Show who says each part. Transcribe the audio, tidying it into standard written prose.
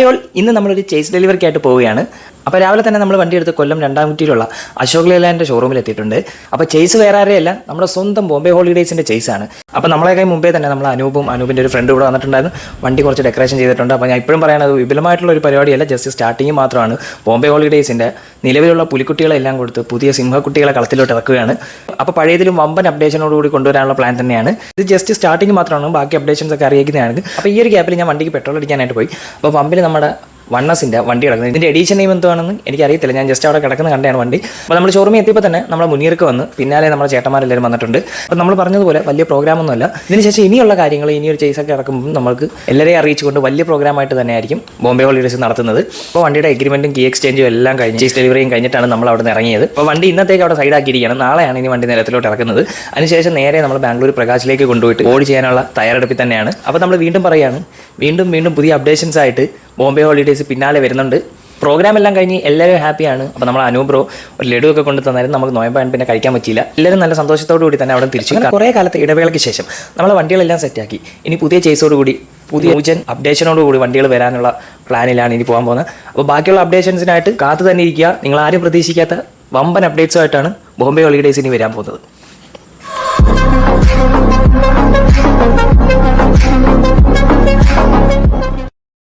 Speaker 1: Hi all, ഇന്ന് നമ്മളൊരു chase ഡെലിവറിക്കായിട്ട് പോവുകയാണ്. അപ്പോൾ രാവിലെ തന്നെ നമ്മൾ വണ്ടി എടുത്ത് കൊല്ലം രണ്ടാംകുറ്റിയിലുള്ള അശോക് ലേലാൻഡിൻ്റെ ഷോറൂമിൽ എത്തിയിട്ടുണ്ട്. അപ്പോൾ ചേസ് വേറെ ആരെയല്ല, നമ്മുടെ സ്വന്തം ബോംബെ ഹോളിഡേയ്സിൻ്റെ ചേസാണ്. അപ്പോൾ നമ്മളെക്കായി മുമ്പേ തന്നെ നമ്മൾ അനൂപിൻ്റെ ഒരു ഫ്രണ്ട് ഇവിടെ വന്നിട്ടുണ്ടായിരുന്നു. വണ്ടി കുറച്ച് ഡെക്കറേഷൻ ചെയ്തിട്ടുണ്ട്. അപ്പോൾ ഞാൻ ഇപ്പോഴും പറയുന്നത് വിപുലമായിട്ടുള്ള ഒരു പരിപാടിയല്ല, ജസ്റ്റ് സ്റ്റാർട്ടിങ് മാത്രമാണ്. ബോംബെ ഹോളിഡേയ്സിൻ്റെ നിലവിലുള്ള പുലിക്കുട്ടികളെല്ലാം കൊടുത്ത് പുതിയ സിംഹക്കുട്ടികളെ കളത്തിലോട്ട് ഇറക്കുകയാണ്. അപ്പോൾ പഴയതിലും വമ്പൻ അപ്ഡേഷനോടുകൂടി കൊണ്ടുവരാനുള്ള പ്ലാൻ തന്നെയാണ്. ഇത് ജസ്റ്റ് സ്റ്റാർട്ടിങ് മാത്രമാണ്, ബാക്കി അപ്ഡേഷൻസ് ഒക്കെ അറിയിക്കുന്നതാണ്. അപ്പോൾ ഈ ഒരു ഗ്യാപ്പിൽ ഞാൻ വണ്ടിക്ക് പെട്രോൾ അടിക്കാനായിട്ട് പോയി. അപ്പോൾ പമ്പിൽ നമ്മുടെ വണ്ണസിൻ്റെ വണ്ടി കിടക്കുന്നത്. ഇതിൻ്റെ എഡീഷൻ നെയിം എന്തുവാണെന്ന് എനിക്കറിയത്തില്ല, ഞാൻ ജസ്റ്റ് അവിടെ കിടക്കുന്ന കണ്ടാണ് വണ്ടി. അപ്പോൾ നമ്മൾ ഷോറൂമിൽ എത്തിയപ്പോൾ തന്നെ നമ്മളെ മുന്നീർക്ക് വന്ന് പിന്നാലെ നമ്മുടെ ചേട്ടന്മാരെല്ലാവരും വന്നിട്ടുണ്ട്. അപ്പോൾ നമ്മൾ പറഞ്ഞതുപോലെ വലിയ പ്രോഗ്രാമൊന്നുമല്ല. ഇതിനുശേഷം ഇനിയുള്ള കാര്യങ്ങൾ, ഇനിയൊരു ചേസൊക്കെ ഇറക്കുമ്പോൾ നമുക്ക് എല്ലാവരെയും അറിയിച്ചുകൊണ്ട് വലിയ പ്രോഗ്രാമായിട്ട് തന്നെയായിരിക്കും ബോംബെ ഹോളിഡേയ്സ് നടത്തുന്നത്. അപ്പോൾ വണ്ടിയുടെ എഗ്രിമെൻറ്റും കീ എക്സ്ചേഞ്ചും എല്ലാം കഴിഞ്ഞ് ചേസ് ഡെലിവറിയും കഴിഞ്ഞിട്ടാണ് നമ്മൾ അവിടെ നിന്ന് ഇറങ്ങിയത്. അപ്പോൾ വണ്ടി ഇന്നത്തേക്ക് അവിടെ സൈഡാക്കിയിരിക്കുകയാണ്. നാളെയാണ് ഇനി വണ്ടി നിലത്തിലോട്ട് ഇറക്കുന്നത്. അതിനുശേഷം നേരെ നമ്മൾ ബാംഗ്ലൂർ പ്രകാശിലേക്ക് കൊണ്ടുപോയിട്ട് ഓടി ചെയ്യാനുള്ള തയ്യാറെടുപ്പിൽ തന്നെയാണ്. അപ്പോൾ നമ്മൾ വീണ്ടും പറയുകയാണ്, വീണ്ടും പുതിയ അപ്ഡേഷൻസ് ആയിട്ട് ബോംബെ ഹോളിഡേയ്സ് പിന്നാലെ വരുന്നുണ്ട്. പ്രോഗ്രാം എല്ലാം കഴിഞ്ഞ് എല്ലാവരും ഹാപ്പിയാണ്. അപ്പോൾ നമ്മൾ ബ്രോ ഒരു ലഡു ഒക്കെ കൊണ്ട് തന്നായിരുന്നു. നമുക്ക് നോയമ്പാൻ പിന്നെ കഴിക്കാൻ പറ്റിയില്ല. എല്ലാവരും നല്ല സന്തോഷത്തോടു കൂടി തന്നെ അവിടെ തിരിച്ചു. കുറേ കാലത്തെ ഇടവേളയ്ക്ക് ശേഷം നമ്മൾ വണ്ടികളെല്ലാം സെറ്റാക്കി. ഇനി പുതിയ ചേസോടുകൂടി പുതിയ ഊജൻ അപ്ഡേഷനോടുകൂടി വണ്ടികൾ വരാനുള്ള പ്ലാനിലാണ് ഇനി പോകാൻ പോകുന്നത്. അപ്പോൾ ബാക്കിയുള്ള അപ്ഡേഷൻസിനായിട്ട് കാത്തു തന്നെ ഇരിക്കുക. നിങ്ങളാരും പ്രതീക്ഷിക്കാത്ത വമ്പൻ അപ്ഡേറ്റ്സുമായിട്ടാണ് ബോംബെ ഹോളിഡേയ്സ് ഇനി വരാൻ പോകുന്നത്.